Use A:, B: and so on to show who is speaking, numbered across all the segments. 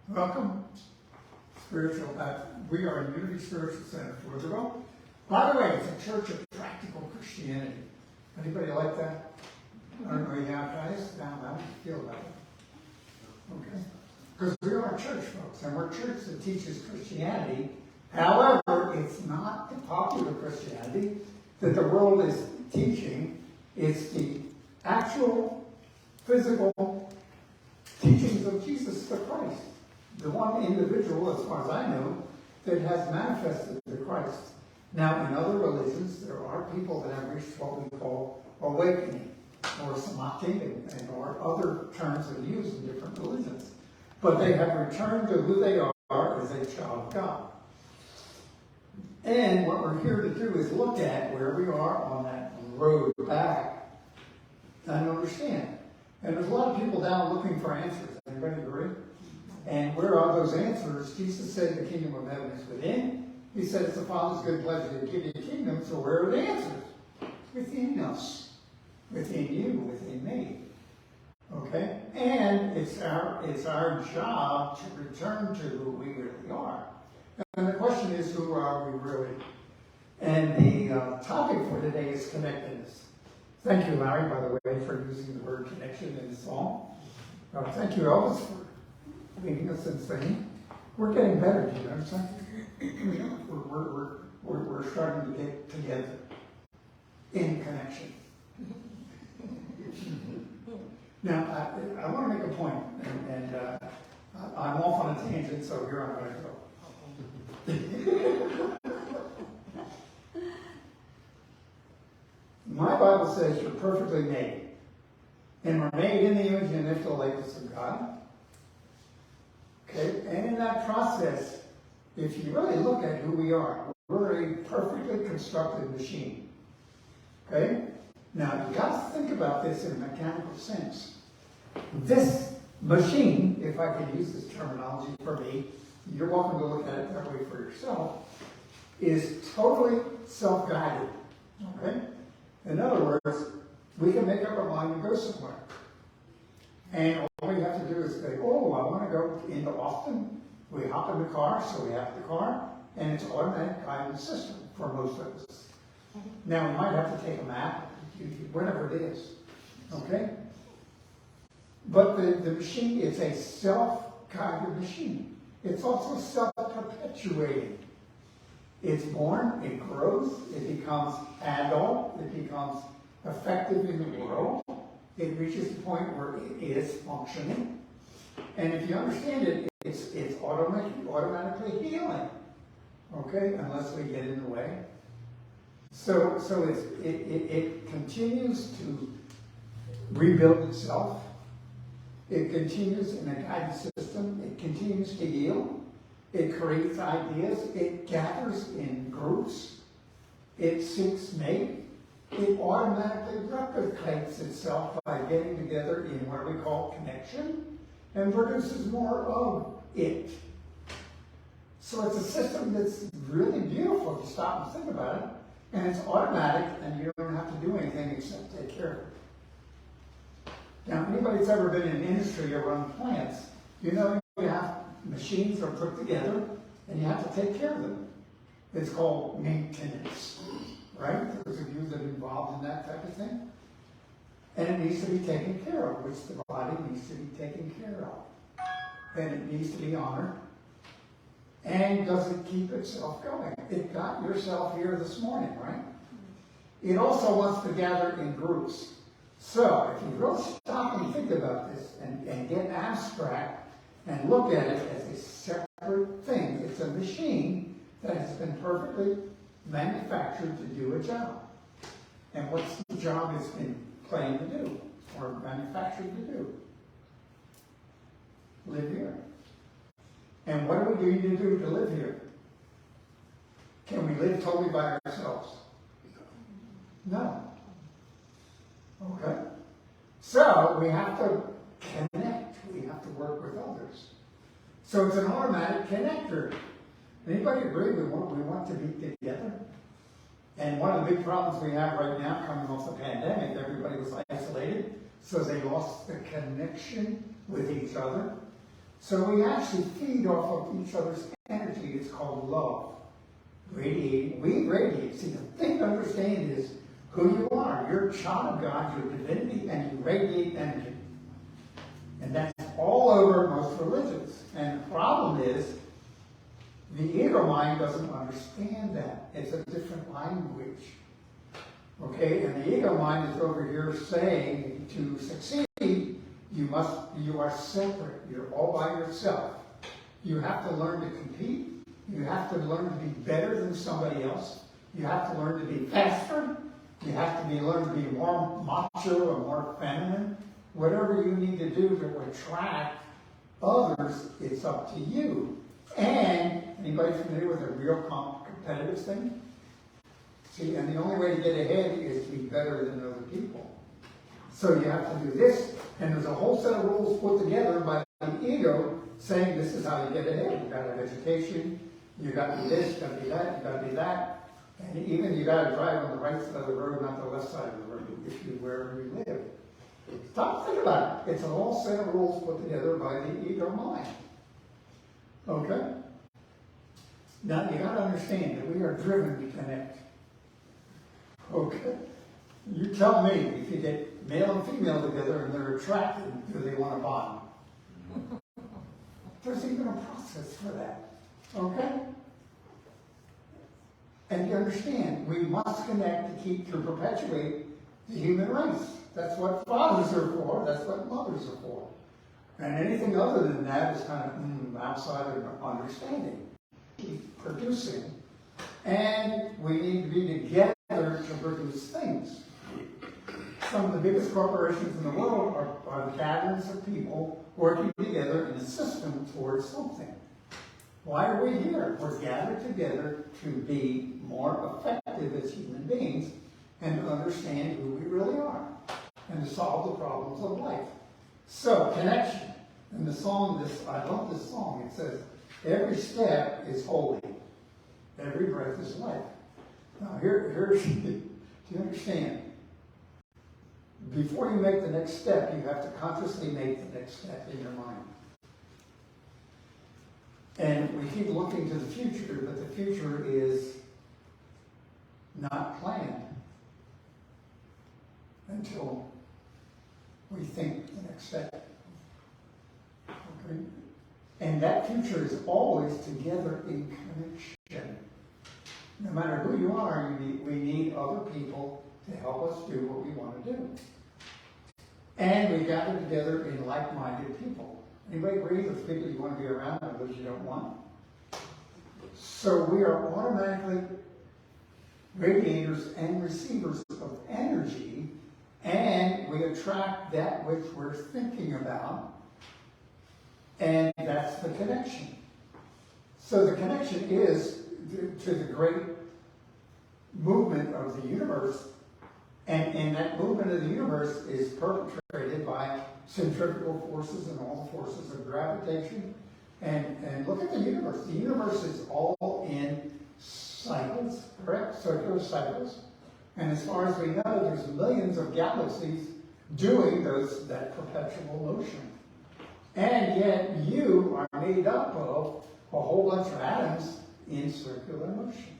A: Welcome. We are a Unity Spiritual Center, Pflugerville. By the way, it's a church of practical Christianity. Anybody like that? I don't know, yeah, guys? Now, how do you feel about it? Okay. Because we are a church, folks, and we're a church that teaches Christianity. However, it's not the popular Christianity that the world is teaching. It's the actual, physical teachings of Jesus the Christ. The one individual, as far as I know, that has manifested the Christ. Now, in other religions, there are people that have reached what we call awakening, or samadhi, and or other terms that are used in different religions. But they have returned to who they are as a child of God. And what we're here to do is look at where we are on that road back and understand. And there's a lot of people down looking for answers. Anybody agree? And where are those answers? Jesus said the kingdom of heaven is within. He said it's the Father's good pleasure to give you a kingdom. So where are the answers? Within us. Within you, within me. Okay? And it's our job to return to who we really are. And the question is, who are we really? And the topic for today is connectedness. Thank you, Larry, by the way, for using the word connection in the song. Thank you, Elvis, for leading us in singing. We're getting better, do you understand? We're starting to get together in connection. Now, I want to make a point, and I'm off on a tangent, so here I'm going to go. My Bible says you're perfectly made, and we're made in the image and the likeness of God. Okay, and in that process, if you really look at who we are, we're a perfectly constructed machine. Okay? Now, you got to think about this in a mechanical sense. This machine, if I can use this terminology for me, you're welcome to look at it that way for yourself, is totally self-guided. Okay? In other words, we can make up our mind and go somewhere. And all we have to do is say, oh, I want to go into Austin. We hop in the car, so we have the car, and it's automatic guidance system for most of us. Now, we might have to take a map, whatever it is. Okay? But the machine is a self-guided machine. It's also self-perpetuating. It's born, it grows, it becomes adult, it becomes effective in the world. It reaches the point where it is functioning. And if you understand it, it's automatically healing. Okay? Unless we get in the way. So it continues to rebuild itself. It continues in a guided system. It continues to heal. It creates ideas. It gathers in groups. It seeks mate. It automatically replicates itself by getting together in what we call connection and produces more of it. So it's a system that's really beautiful if you stop and think about it. And it's automatic, and you don't have to do anything except take care of it. Now, anybody that's ever been in industry or run plants, you know you have machines are put together, and you have to take care of them. It's called maintenance, right? Those of you that are involved in that type of thing. And it needs to be taken care of, which the body needs to be taken care of. And it needs to be honored. And does it keep itself going? It got yourself here this morning, right? It also wants to gather in groups. So, if you really stop and think about this and get abstract and look at it as a separate thing, it's a machine that has been perfectly manufactured to do a job. And what's the job it's been planned to do or manufactured to do? Live here. And what do we need to do to live here? Can we live totally by ourselves? No. Okay? So we have to connect. We have to work with others. So it's an automatic connector. Anybody agree we want to be together? And one of the big problems we have right now coming off the pandemic, everybody was isolated, so they lost the connection with each other. So we actually feed off of each other's energy. It's called love. Radiating. We radiate. See, the thing to understand is who you are. You're a child of God, you're divinity, and you radiate energy. And that's all over most religions. And the problem is, the ego mind doesn't understand that. It's a different language. Okay, and the ego mind is over here saying to succeed, you are separate. You're all by yourself. You have to learn to compete. You have to learn to be better than somebody else. You have to learn to be faster. You have to learn to be more macho or more feminine. Whatever you need to do to attract others, it's up to you. And anybody familiar with a real competitive thing? See, and the only way to get ahead is to be better than other people. So you have to do this, and there's a whole set of rules put together by the ego saying this is how you get ahead. You've got to have education, you've got to be this, you've got to be that, you've got to be that. And even you've got to drive on the right side of the road, not the left side of the road, wherever you live. Stop and think about it. It's a whole set of rules put together by the ego mind. Okay? Now you got to understand that we are driven to connect. Okay? You tell me, if you get male and female together and they're attracted, do they want to bond? There's even a process for that. Okay? And you understand, we must connect to perpetuate the human race. That's what fathers are for, that's what mothers are for. And anything other than that is kind of outside of understanding. Keep producing. And we need to be together to produce things. Some of the biggest corporations in the world are gatherings of people working together in a system towards something. Why are we here? We're gathered together to be more effective as human beings and to understand who we really are and to solve the problems of life. So, connection. And the song, I love this song. It says, every step is holy. Every breath is life. Now, here's, do you understand? Before you make the next step, you have to consciously make the next step in your mind. And we keep looking to the future, but the future is not planned until we think the next step. Okay? And that future is always together in connection. No matter who you are, we need other people to help us do what we want to do. And we gather together in like-minded people. Anybody agree with people you want to be around and those you don't want? So we are automatically radiators and receivers of energy, and we attract that which we're thinking about, and that's the connection. So the connection is to the great movement of the universe, and that movement of the universe is perpetrated by centrifugal forces and all the forces of gravitation. And look at the universe. The universe is all in cycles, correct? Circular cycles. And as far as we know, there's millions of galaxies doing that perpetual motion. And yet you are made up of a whole bunch of atoms in circular motion.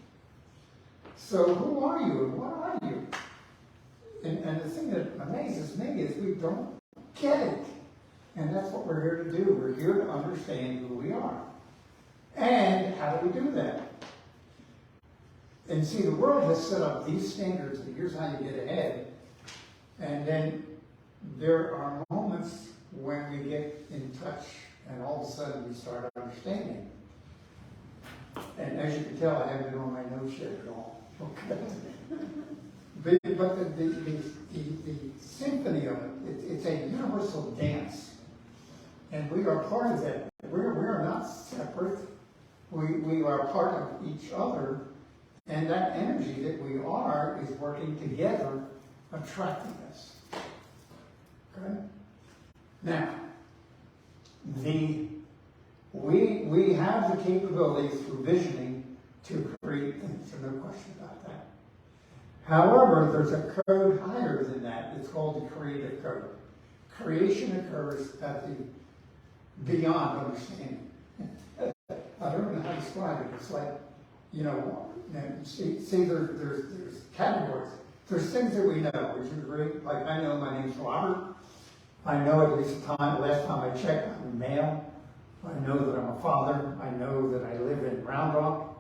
A: So who are you and what are you? And the thing that amazes me is we don't get it. And that's what we're here to do. We're here to understand who we are. And how do we do that? And see, the world has set up these standards, and here's how you get ahead. And then there are moments when we get in touch, and all of a sudden we start understanding. And as you can tell, I haven't been on my nose yet at all. Okay. But the symphony of it, it's a universal dance. And we are part of that. We are not separate. We are part of each other. And that energy that we are is working together, attracting us. Okay? Now, we have the capabilities through visioning to create things. There's no question about that. However, there's a code higher than that. It's called the creative code. Creation occurs at the beyond understanding. I don't know how to describe it. It's like, you know, see there's categories. There's things that we know. Would you agree? Like, I know my name's Robert. I know at least the last time I checked, I'm male. I know that I'm a father. I know that I live in Round Rock.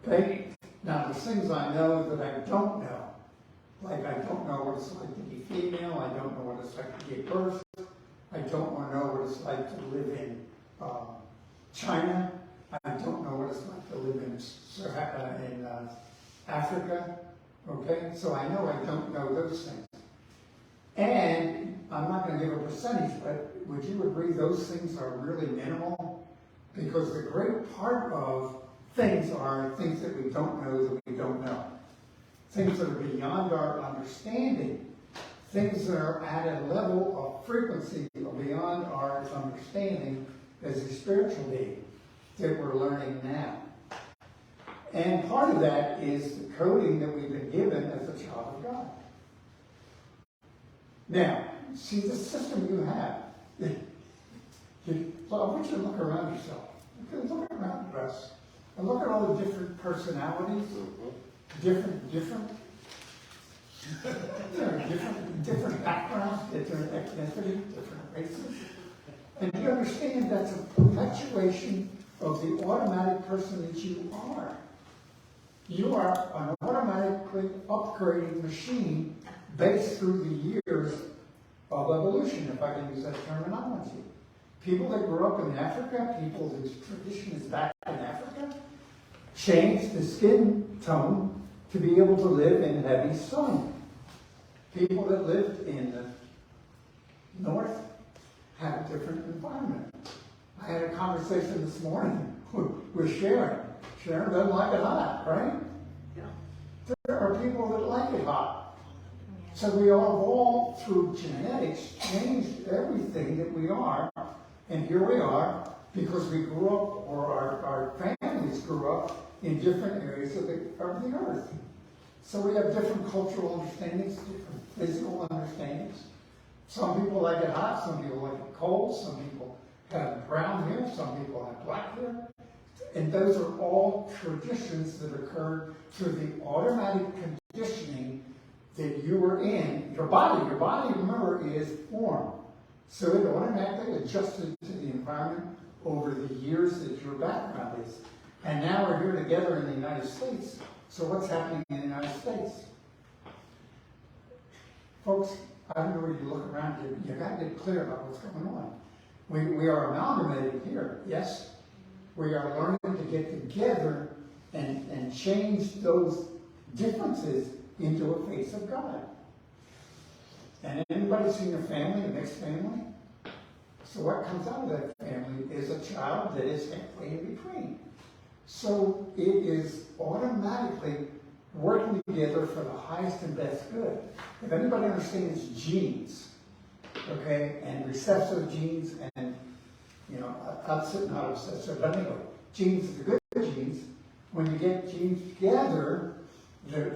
A: Okay? Now, there's things I know that I don't know. Like, I don't know what it's like to be female. I don't know what it's like to give birth. I don't know what it's like to live in China. I don't know what it's like to live in Africa. Okay? So I know I don't know those things. And I'm not going to give a percentage, but would you agree those things are really minimal? Because the great part of things are things that we don't know that we don't know. Things that are beyond our understanding. Things that are at a level of frequency beyond our understanding as a spiritual being that we're learning now. And part of that is the coding that we've been given as a child of God. Now, see the system you have. So I want you to look around yourself. Look around us. And look at all the different personalities, different backgrounds, different ethnicity, different races. And you understand that's a perpetuation of the automatic person that you are. You are an automatically upgrading machine based through the years of evolution, if I can use that terminology. People that grew up in Africa, people whose tradition is back in Africa, changed the skin tone to be able to live in heavy sun. People that lived in the north had a different environment. I had a conversation this morning with Sharon. Sharon doesn't like it hot, right? Yeah. There are people that like it hot. So we all, through genetics, changed everything that we are. And here we are, because we grew up, or our families grew up in different areas of the earth. So we have different cultural understandings, different physical understandings. Some people like it hot, some people like it cold, some people have brown hair, some people have black hair. And those are all traditions that occurred through the automatic conditioning that you were in. Your body, remember, is formed. So it automatically adjusted to the environment over the years that your background is. And now we're here together in the United States. So what's happening in the United States? Folks, I don't know where you look around, you got to get clear about what's going on. We are amalgamated here, yes? We are learning to get together and change those differences into a face of God. And anybody seen a family, a mixed family? So what comes out of that family is a child that is halfway in between. So it is automatically working together for the highest and best good. If anybody understands genes, okay, and recessive genes and, upset, not obsessive, but anyway, genes are the good genes. When you get genes together, the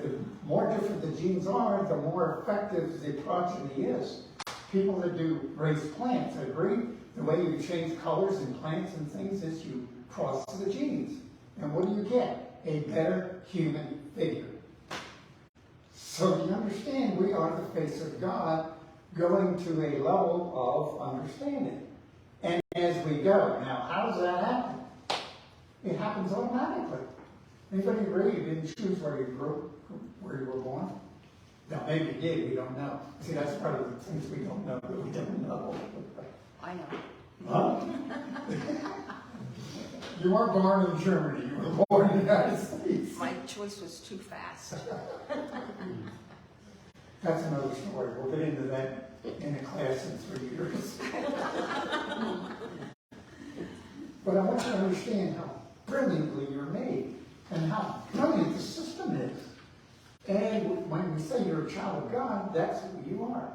A: more different the genes are, the more effective the progeny is. People that do raise plants agree. The way you change colors in plants and things is you cross the genes. And what do you get? A better human figure. So you understand, we are the face of God going to a level of understanding. And as we go, now how does that happen? It happens automatically. Anybody agree you didn't choose where you were born? Now maybe you did, we don't know. See, that's part of the things we don't know that we don't know.
B: I know.
A: Huh? You weren't born in Germany, you were born in the United States.
B: My choice was too fast.
A: That's another story. We'll get into that in a class in 3 years. But I want you to understand how brilliantly you're made and how brilliant the system is. And when we say you're a child of God, that's who you are.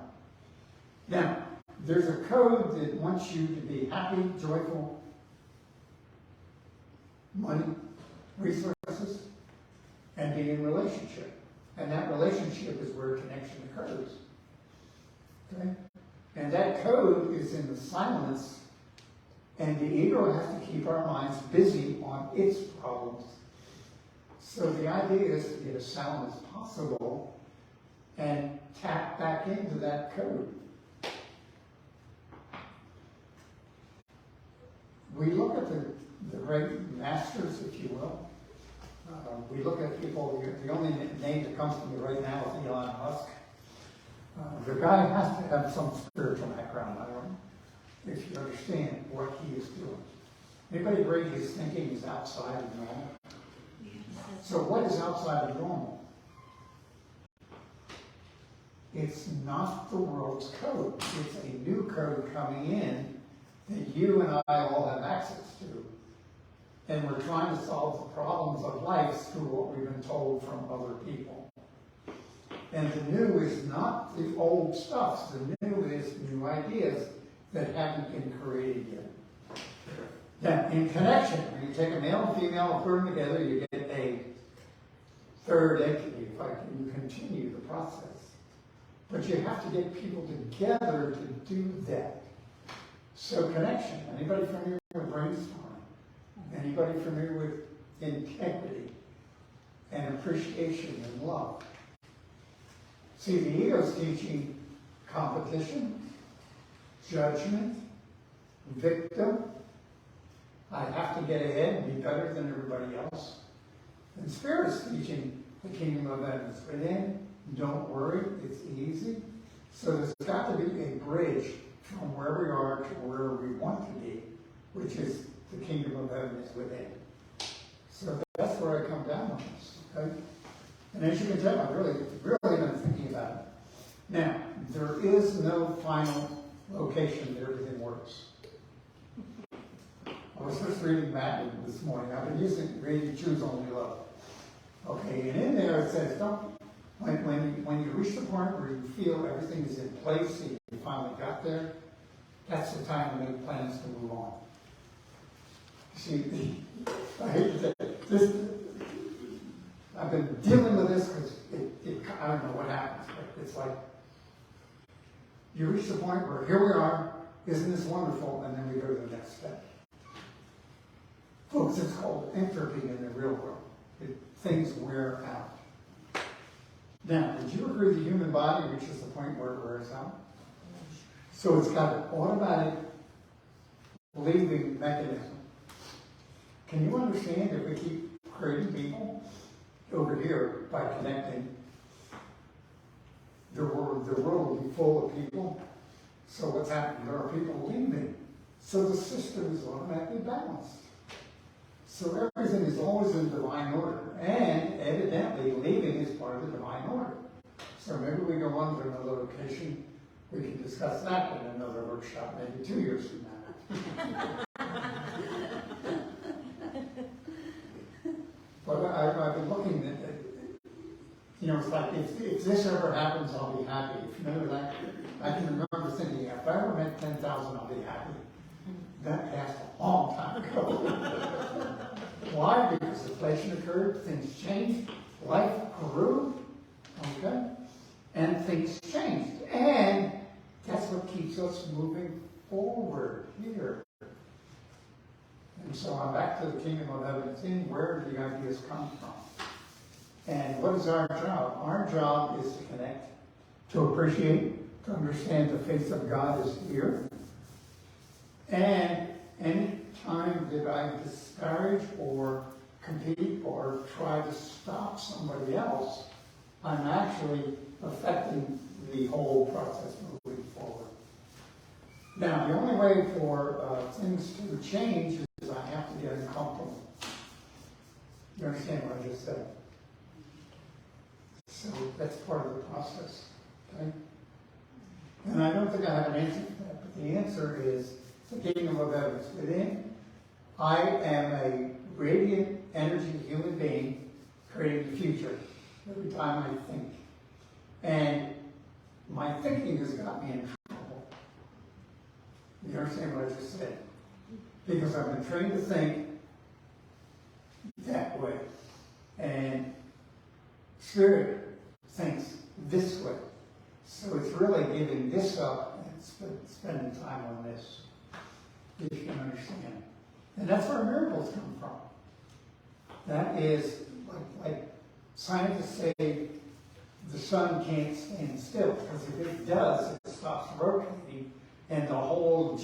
A: Now, there's a code that wants you to be happy, joyful, money, resources, and be in relationship. And that relationship is where connection occurs. Okay? And that code is in the silence And the ego has to keep our minds busy on its problems. So the idea is to get as sound as possible and tap back into that code. We look at the great masters, if you will. We look at people, the only name that comes to me right now is Elon Musk. The guy has to have some spiritual background. I don't know if you understand what he is doing. Anybody agree his thinking is outside of normal? So what is outside of normal? It's not the world's code. It's a new code coming in that you and I all have access to. And we're trying to solve the problems of life through what we've been told from other people. And the new is not the old stuff. The new is new ideas that haven't been created yet. Now, in connection, when you take a male and female and put them together, you get a third entity, if I can continue the process. But you have to get people together to do that. So connection, anybody familiar with brainstorming? Anybody familiar with integrity and appreciation and love? See, the ego's teaching competition, judgment, victim. I have to get ahead and be better than everybody else. And Spirit is teaching the kingdom of heaven is within. Don't worry, it's easy. So there's got to be a bridge from where we are to where we want to be, which is the kingdom of heaven is within. So that's where I come down on this, okay? And as you can tell, I've really been thinking about it. Now, there is no final location that everything works. I was just reading Matthew this morning. I've been reading Choose Only Love. Okay, and in there it says, when you reach the point where you feel everything is in place and you finally got there, that's the time to make plans to move on. See, I hate to say this. I've been dealing with this because I don't know what happens, but it's like you reach the point where here we are, isn't this wonderful? And then we go to the next step. Folks, it's called entropy in the real world. Things wear out. Now, would you agree the human body reaches the point where it wears out? So it's got an automatic leaving mechanism. Can you understand if we keep creating people over here by connecting, the world will be full of people. So what's happening? There are people leaving. So the system is automatically balanced. So everything is always in divine order. And evidently leaving is part of the divine order. So maybe we go on to another location. We can discuss that in another workshop, maybe 2 years from now. But I've been looking at it. It's like, if this ever happens, I'll be happy. If you remember that, I can remember thinking, if I ever make 10,000, I'll be happy. That passed a long time ago. Why? Because inflation occurred, things changed, life grew, okay? And things changed. And that's what keeps us moving forward here. And so I'm back to the kingdom of heaven. Where do the ideas come from? And what is our job? Our job is to connect, to appreciate, to understand the face of God is here. And any time that I discourage or compete or try to stop somebody else, I'm actually affecting the whole process moving forward. Now, the only way for things to change is I have to get uncomfortable. You understand what I just said? So that's part of the process. Okay? And I don't think I have an answer for that, but the answer is the kingdom of heaven is within. I am a radiant energy human being creating the future every time I think. And my thinking has got me in trouble. You understand what I just said? Because I've been trained to think that way. And Spirit thinks this way. So it's really giving this up and spending time on this. if you can understand. And that's where miracles come from. That is, like scientists say, the sun can't stand still, because if it does, it stops rotating, and the whole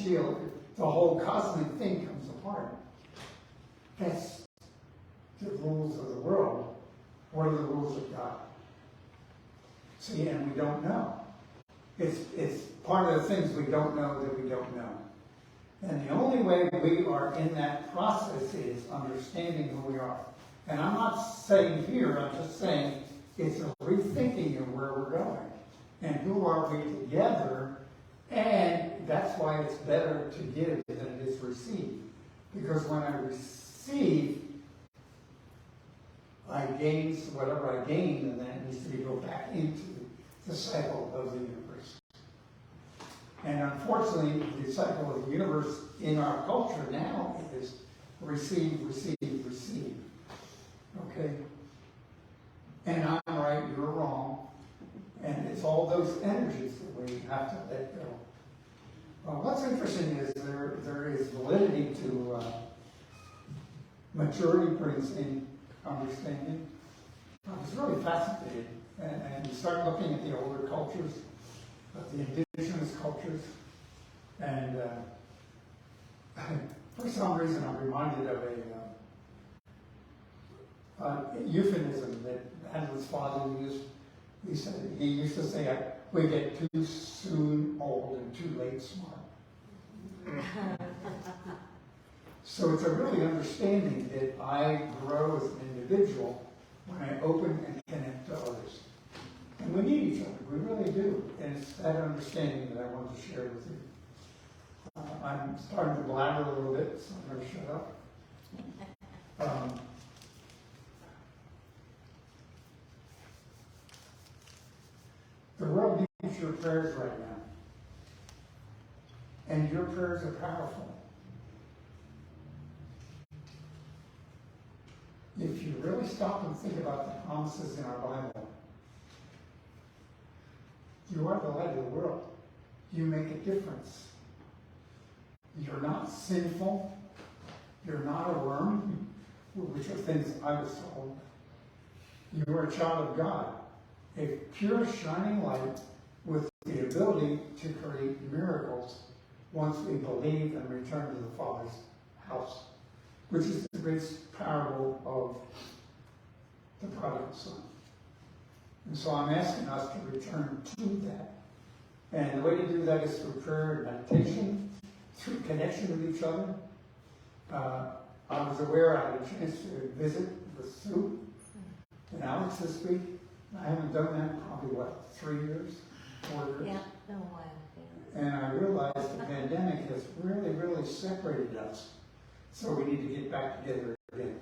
A: cosmic thing comes apart. That's the rules of the world. What are the rules of God? See, and we don't know. It's part of the things we don't know that we don't know. And the only way we are in that process is understanding who we are. And I'm not saying here, I'm just saying it's a rethinking of where we're going. And who are we together? And that's why it's better to give than it is receive. Because when I receive, I gain whatever I gain, and that needs to be go back into the cycle of the universe. And unfortunately, the cycle of the universe in our culture now is receive, receive, receive. Okay? And I'm right, you're wrong. And it's all those energies that we have to let go. What's interesting is there is validity to maturity brings in understanding. I was really fascinated, and you start looking at the older cultures, the indigenous cultures, and for some reason I'm reminded of a euphemism that Adam's father used. He used to say, we get too soon old and too late smart. So it's a really understanding that I grow as an individual when I open and connect to others. And we need each other, we really do. And it's that understanding that I want to share with you. I'm starting to blabber a little bit, so I'm going to shut up. The world needs your prayers right now. And your prayers are powerful. If you really stop and think about the promises in our Bible, you are the light of the world. You make a difference. You're not sinful. You're not a worm, which are things I was told. You are a child of God, a pure, shining light with the ability to create miracles once we believe and return to the Father's house, which is the great parable of the prodigal son. And so I'm asking us to return to that. And the way to do that is through prayer and meditation, through connection with each other. I was aware I had a chance to visit with Sue and Alex this week. I haven't done that probably, 3 years, 4 years?
C: Yeah, no while. Yeah.
A: And I realized the pandemic has really, really separated us. So we need to get back together again.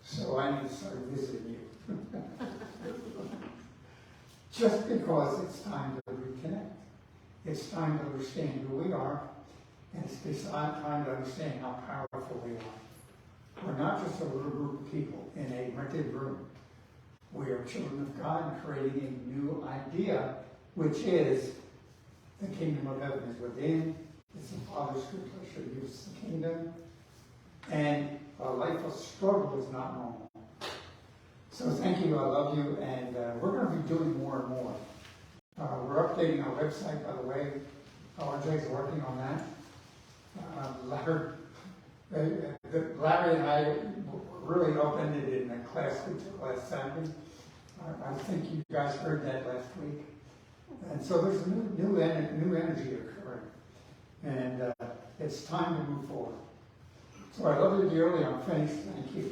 A: So I need to start visiting you. Just because it's time to reconnect. It's time to understand who we are. And it's time to understand how powerful we are. We're not just a little group of people in a rented room. We are children of God creating a new idea, which is the kingdom of heaven is within. It's the Father's good pleasure to use the kingdom. And a life of struggle is not normal. So thank you, I love you, and we're going to be doing more and more. We're updating our website, by the way. RJ's working on that. Larry and I really opened it in a class we took last Saturday. I think you guys heard that last week. And so there's a new energy occurring. And it's time to move forward. So I love you dearly. I'm finished. Thank you.